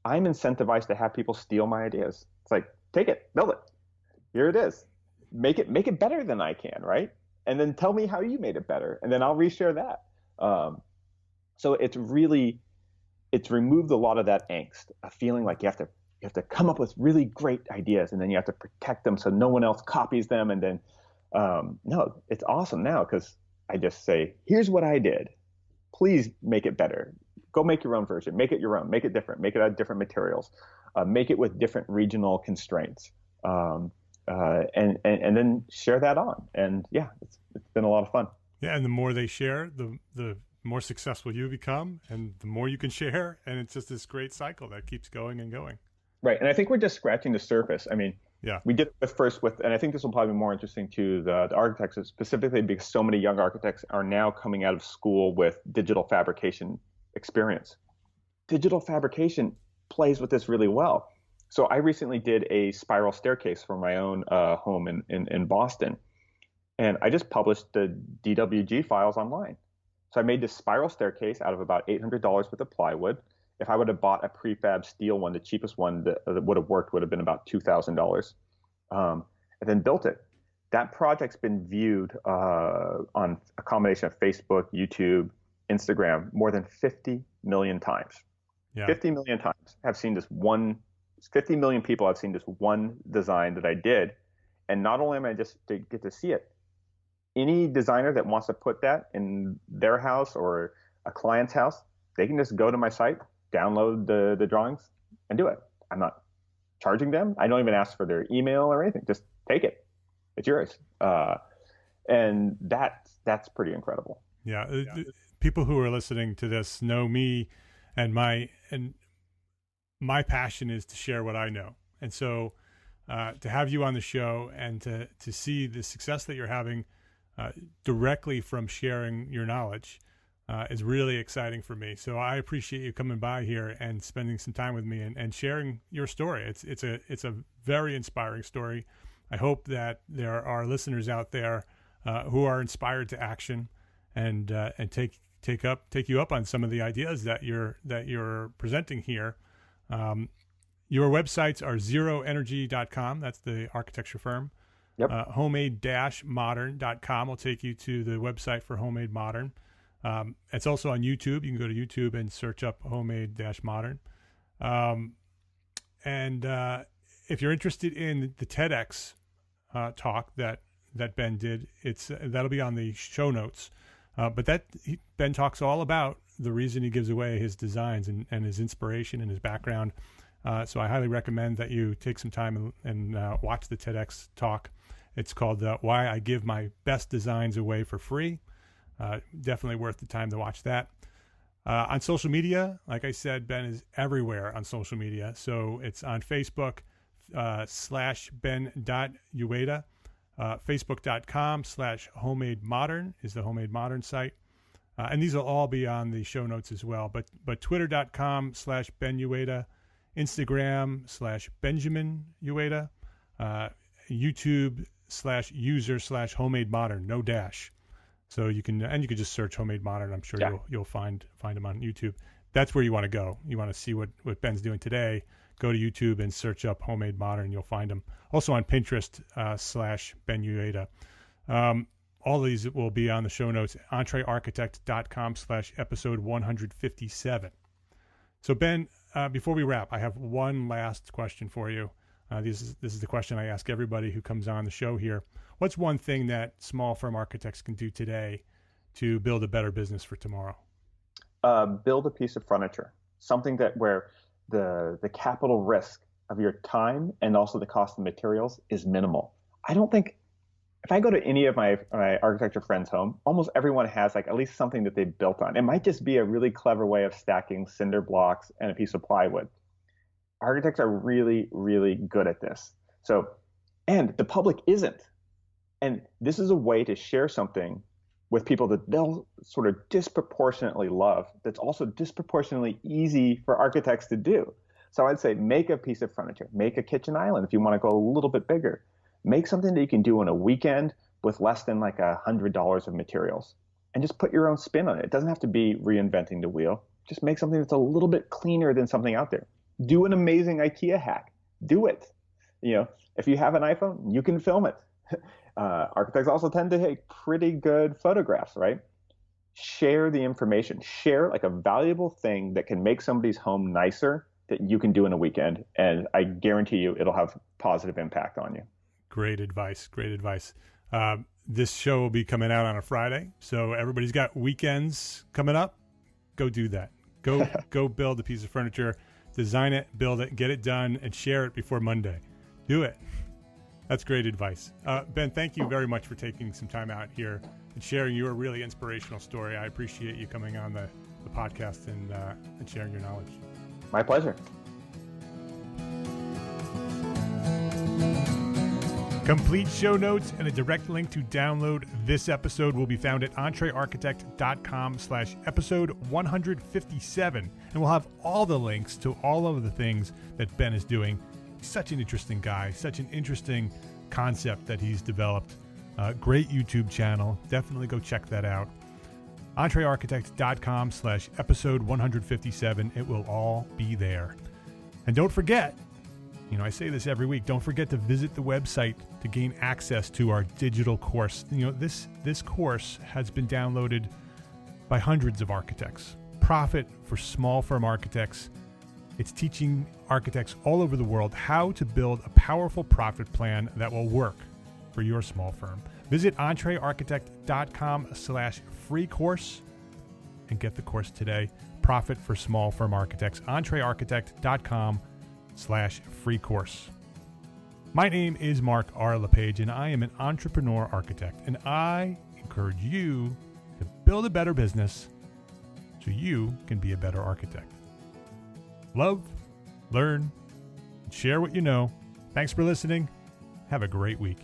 I'm incentivized to have people steal my ideas. It's like, take it, build it. Here it is. Make it better than I can, right? And then tell me how you made it better, and then I'll reshare that. So it's removed a lot of that angst, a feeling like you have to come up with really great ideas, and then you have to protect them so no one else copies them. And then no, it's awesome now because I just say, here's what I did. Please make it better. Go make your own version. Make it your own. Make it different. Make it out of different materials. Make it with different regional constraints. And then share that on. And yeah, it's been a lot of fun. Yeah, and the more they share, the more successful you become, and the more you can share, and it's just this great cycle that keeps going and going. Right, and I think we're just scratching the surface. I mean, yeah, we did it first with, and I think this will probably be more interesting to the architects, specifically because so many young architects are now coming out of school with digital fabrication experience. Digital fabrication plays with this really well. So I recently did a spiral staircase for my own home in Boston, and I just published the DWG files online. So I made this spiral staircase out of about $800 worth of plywood. If I would have bought a prefab steel one, the cheapest one that would have worked would have been about $2,000, and then built it. That project's been viewed on a combination of Facebook, YouTube, Instagram more than 50 million times. Yeah. 50 million times have seen this one. 50 million people have seen this one design that I did. And not only am I just to get to see it, any designer that wants to put that in their house or a client's house, they can just go to my site, download the drawings, and do it. I'm not charging them. I don't even ask for their email or anything. Just take it. It's yours. And that's pretty incredible. Yeah. People who are listening to this know me, and my passion is to share what I know. And so to have you on the show and to see the success that you're having directly from sharing your knowledge is really exciting for me. So I appreciate you coming by here and spending some time with me and sharing your story. It's a very inspiring story. I hope that there are listeners out there who are inspired to action and take you up on some of the ideas that you're presenting here. Your websites are zeroenergy.com. That's the architecture firm. Yep. Homemade-modern.com will take you to the website for Homemade Modern. It's also on YouTube. You can go to YouTube and search up Homemade-Modern. And if you're interested in the TEDx talk that Ben did, that'll be on the show notes. But Ben talks all about the reason he gives away his designs and his inspiration and his background. So I highly recommend that you take some time and watch the TEDx talk. It's called Why I Give My Best Designs Away for Free. Definitely worth the time to watch that. On social media, like I said, Ben is everywhere on social media. So it's on Facebook /ben.uyeda. Facebook.com/homemade-modern is the Homemade Modern site. And these will all be on the show notes as well. But Twitter.com/Ben Uyeda, Instagram /Benjamin Uyeda, YouTube/user/homemade modern, no dash. So you can just search Homemade Modern. I'm sure you'll find them on YouTube. That's where you want to go. You want to see what Ben's doing today. Go to YouTube and search up Homemade Modern. You'll find them. Also on Pinterest /Ben Uyeda. All these will be on the show notes. entrearchitect.com/episode 157. So Ben, before we wrap, I have one last question for you. This is the question I ask everybody who comes on the show here. What's one thing that small firm architects can do today to build a better business for tomorrow? Build a piece of furniture, something where the capital risk of your time and also the cost of materials is minimal. I don't think, if I go to any of my architecture friends' home, almost everyone has like at least something that they built on. It might just be a really clever way of stacking cinder blocks and a piece of plywood. Architects are really, really good at this. So, and the public isn't. And this is a way to share something with people that they'll sort of disproportionately love, that's also disproportionately easy for architects to do. So I'd say make a piece of furniture, make a kitchen island if you want to go a little bit bigger. Make something that you can do on a weekend with less than like $100 of materials, and just put your own spin on it. It doesn't have to be reinventing the wheel. Just make something that's a little bit cleaner than something out there. Do an amazing IKEA hack. Do it. If you have an iPhone, you can film it. Architects also tend to take pretty good photographs, right? Share the information. Share like a valuable thing that can make somebody's home nicer that you can do in a weekend, and I guarantee you it'll have positive impact on you. Great advice. Great advice. This show will be coming out on a Friday, so everybody's got weekends coming up. Go do that. Go build a piece of furniture, design it, build it, get it done, and share it before Monday. Do it. That's great advice. Ben, thank you very much for taking some time out here and sharing your really inspirational story. I appreciate you coming on the podcast and sharing your knowledge. My pleasure. Complete show notes and a direct link to download this episode will be found at entrearchitect.com/episode 157. And we'll have all the links to all of the things that Ben is doing. Such an interesting guy, such an interesting concept that he's developed. Great YouTube channel. Definitely go check that out. entrearchitect.com/episode 157. It will all be there. And don't forget, I say this every week, don't forget to visit the website to gain access to our digital course. This course has been downloaded by hundreds of architects. Profit for Small Firm Architects. It's teaching architects all over the world how to build a powerful profit plan that will work for your small firm. Visit entrearchitect.com/free course and get the course today. Profit for Small Firm Architects. entrearchitect.com/free course. My name is Mark R. LePage, and I am an entrepreneur architect, and I encourage you to build a better business so you can be a better architect. Love, learn, and share what you know. Thanks for listening. Have a great week.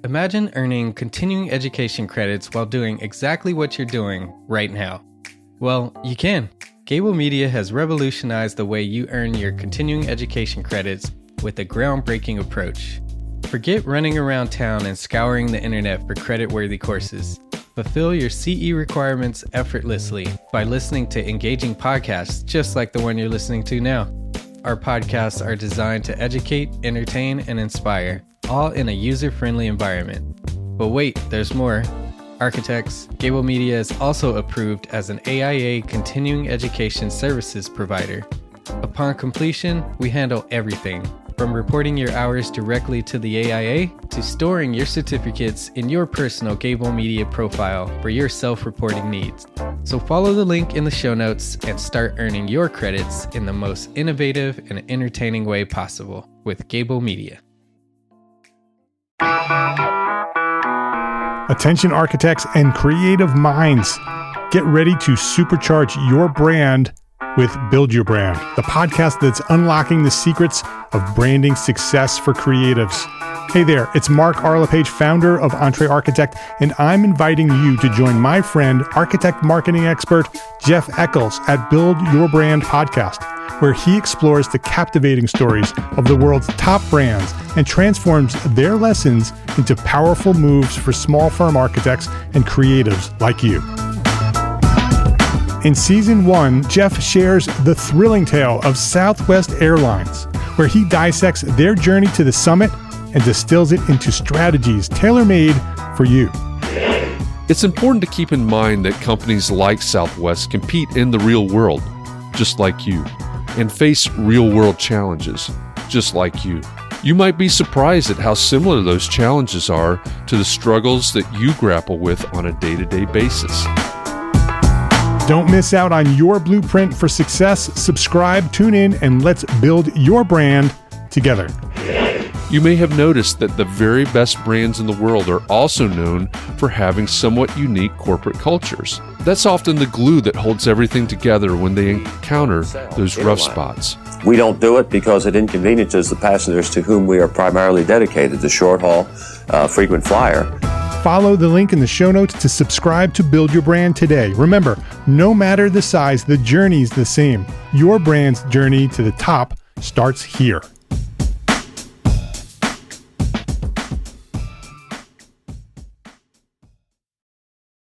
Imagine earning continuing education credits while doing exactly what you're doing right now. Well, you can. Gable Media has revolutionized the way you earn your continuing education credits with a groundbreaking approach. Forget running around town and scouring the internet for credit-worthy courses. Fulfill your CE requirements effortlessly by listening to engaging podcasts just like the one you're listening to now. Our podcasts are designed to educate, entertain, and inspire, all in a user-friendly environment. But wait, there's more. Architects, Gable Media is also approved as an AIA continuing education services provider. Upon completion, we handle everything, from reporting your hours directly to the AIA to storing your certificates in your personal Gable Media profile for your self-reporting needs. So follow the link in the show notes and start earning your credits in the most innovative and entertaining way possible with Gable Media. Attention architects and creative minds, get ready to supercharge your brand with Build Your Brand, the podcast that's unlocking the secrets of branding success for creatives. Hey there, it's Mark Arlepage, founder of Entre Architect, and I'm inviting you to join my friend, architect marketing expert Jeff Eccles at Build Your Brand podcast, where he explores the captivating stories of the world's top brands and transforms their lessons into powerful moves for small firm architects and creatives like you. In Season 1, Jeff shares the thrilling tale of Southwest Airlines, where he dissects their journey to the summit and distills it into strategies tailor-made for you. It's important to keep in mind that companies like Southwest compete in the real world, just like you, and face real-world challenges, just like you. You might be surprised at how similar those challenges are to the struggles that you grapple with on a day-to-day basis. Don't miss out on your blueprint for success. Subscribe, tune in, and let's build your brand together. You may have noticed that the very best brands in the world are also known for having somewhat unique corporate cultures. That's often the glue that holds everything together when they encounter those rough spots. We don't do it because it inconveniences the passengers to whom we are primarily dedicated, the short haul, frequent flyer. Follow the link in the show notes to subscribe to Build Your Brand today. Remember, no matter the size, the journey's the same. Your brand's journey to the top starts here.